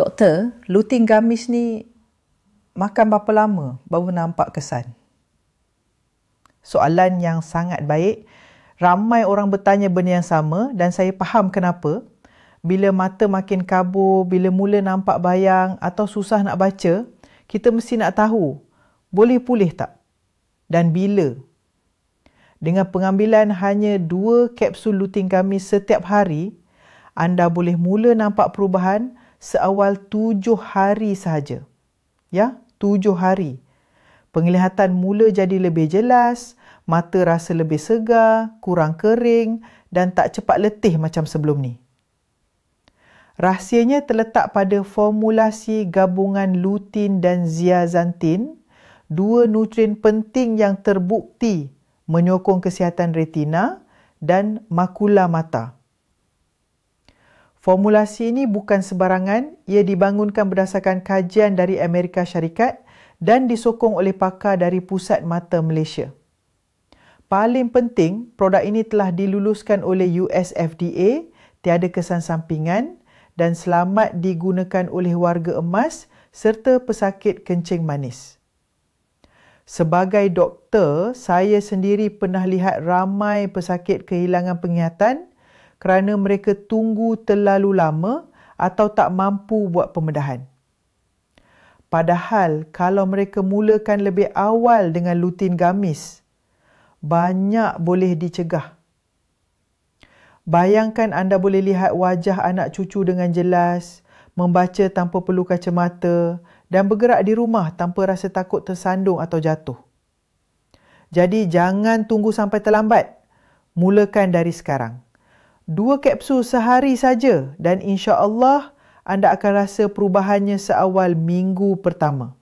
Doktor, lutein gamis ni makan berapa lama baru nampak kesan? Soalan yang sangat baik. Ramai orang bertanya benda yang sama dan saya faham kenapa. Bila mata makin kabur, bila mula nampak bayang atau susah nak baca, kita mesti nak tahu, boleh pulih tak? Dan bila? Dengan pengambilan hanya 2 kapsul lutein gamis setiap hari, anda boleh mula nampak perubahan seawal 7 hari sahaja. Ya, 7 hari. Penglihatan mula jadi lebih jelas, mata rasa lebih segar, kurang kering dan tak cepat letih macam sebelum ni. Rahsianya terletak pada formulasi gabungan lutein dan zeaxanthin, 2 nutrien penting yang terbukti menyokong kesihatan retina dan makula mata. Formulasi ini bukan sebarangan, ia dibangunkan berdasarkan kajian dari Amerika Syarikat dan disokong oleh pakar dari Pusat Mata Malaysia. Paling penting, produk ini telah diluluskan oleh US FDA, tiada kesan sampingan dan selamat digunakan oleh warga emas serta pesakit kencing manis. Sebagai doktor, saya sendiri pernah lihat ramai pesakit kehilangan penglihatan kerana mereka tunggu terlalu lama atau tak mampu buat pembedahan. Padahal kalau mereka mulakan lebih awal dengan lutein gamis, banyak boleh dicegah. Bayangkan anda boleh lihat wajah anak cucu dengan jelas, membaca tanpa perlu kacamata dan bergerak di rumah tanpa rasa takut tersandung atau jatuh. Jadi jangan tunggu sampai terlambat. Mulakan dari sekarang. 2 kapsul sehari saja dan insya-Allah anda akan rasa perubahannya seawal minggu pertama.